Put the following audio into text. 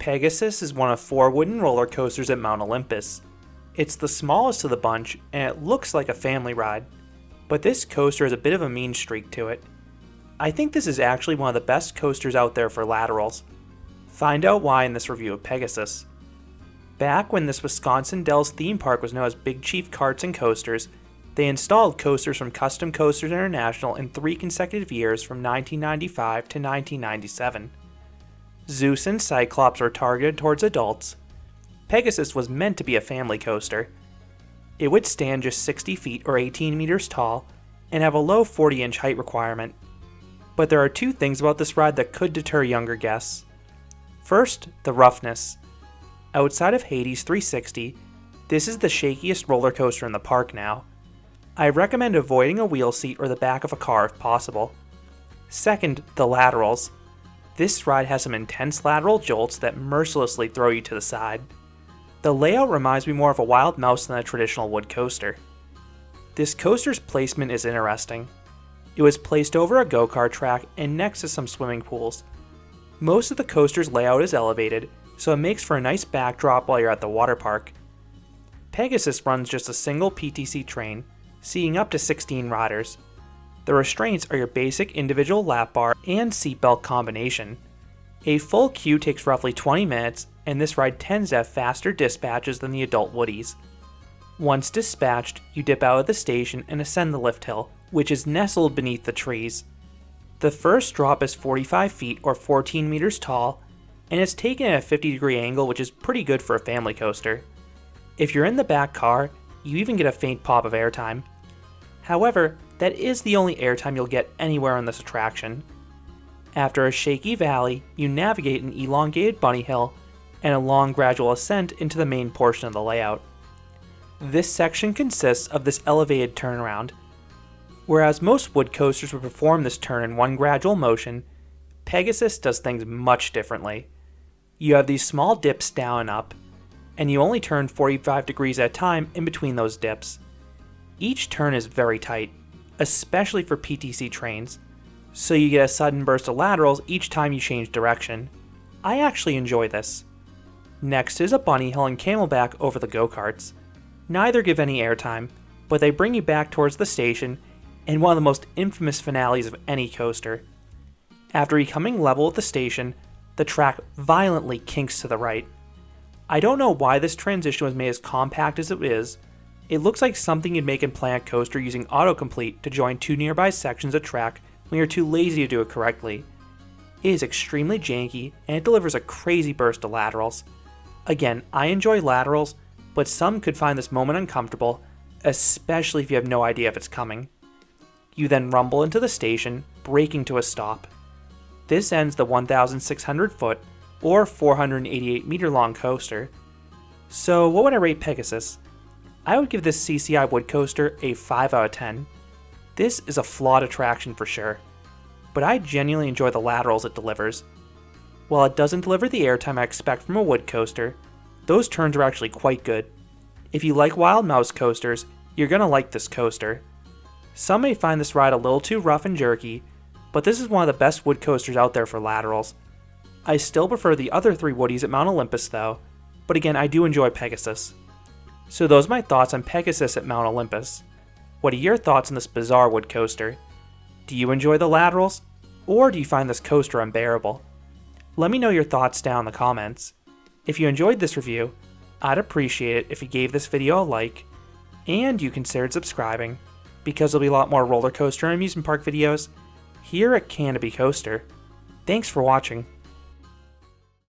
Pegasus is one of 4 wooden roller coasters at Mount Olympus. It's the smallest of the bunch, and it looks like a family ride. But this coaster has a bit of a mean streak to it. I think this is actually one of the best coasters out there for laterals. Find out why in this review of Pegasus. Back when this Wisconsin Dells theme park was known as Big Chief Karts and Coasters, they installed coasters from Custom Coasters International in 3 consecutive years from 1995 to 1997. Zeus and Cyclops were targeted towards adults. Pegasus was meant to be a family coaster. It would stand just 60 feet or 18 meters tall and have a low 40-inch height requirement. But there are 2 things about this ride that could deter younger guests. First, the roughness. Outside of Hades 360, this is the shakiest roller coaster in the park now. I recommend avoiding a wheel seat or the back of a car if possible. Second, the laterals. This ride has some intense lateral jolts that mercilessly throw you to the side. The layout reminds me more of a wild mouse than a traditional wood coaster. This coaster's placement is interesting. It was placed over a go-kart track and next to some swimming pools. Most of the coaster's layout is elevated, so it makes for a nice backdrop while you're at the water park. Pegasus runs just a single PTC train, seating up to 16 riders. The restraints are your basic individual lap bar and seatbelt combination. A full queue takes roughly 20 minutes, and this ride tends to have faster dispatches than the adult Woodies. Once dispatched, you dip out of the station and ascend the lift hill, which is nestled beneath the trees. The first drop is 45 feet or 14 meters tall, and it's taken at a 50-degree angle, which is pretty good for a family coaster. If you're in the back car, you even get a faint pop of airtime. However, that is the only airtime you'll get anywhere on this attraction. After a shaky valley, you navigate an elongated bunny hill and a long gradual ascent into the main portion of the layout. This section consists of this elevated turnaround. Whereas most wood coasters would perform this turn in one gradual motion, Pegasus does things much differently. You have these small dips down and up, and you only turn 45 degrees at a time in between those dips. Each turn is very tight, especially for PTC trains, so you get a sudden burst of laterals each time you change direction. I actually enjoy this. Next is a bunny hill and camelback over the go-karts. Neither give any airtime, but they bring you back towards the station in one of the most infamous finales of any coaster. After becoming level with the station, the track violently kinks to the right. I don't know why this transition was made as compact as it is. It looks like something you'd make in Planet Coaster using autocomplete to join 2 nearby sections of track when you're too lazy to do it correctly. It is extremely janky, and it delivers a crazy burst of laterals. Again, I enjoy laterals, but some could find this moment uncomfortable, especially if you have no idea if it's coming. You then rumble into the station, braking to a stop. This ends the 1,600 foot, or 488 meter long coaster. So what would I rate Pegasus? I would give this CCI wood coaster a 5 out of 10. This is a flawed attraction for sure, but I genuinely enjoy the laterals it delivers. While it doesn't deliver the airtime I expect from a wood coaster, those turns are actually quite good. If you like wild mouse coasters, you're gonna like this coaster. Some may find this ride a little too rough and jerky, but this is one of the best wood coasters out there for laterals. I still prefer the other 3 Woodies at Mount Olympus though, but again I do enjoy Pegasus. So those are my thoughts on Pegasus at Mount Olympus. What are your thoughts on this bizarre wood coaster? Do you enjoy the laterals, or do you find this coaster unbearable? Let me know your thoughts down in the comments. If you enjoyed this review, I'd appreciate it if you gave this video a like, and you considered subscribing, because there'll be a lot more roller coaster and amusement park videos here at Canopy Coaster. Thanks for watching.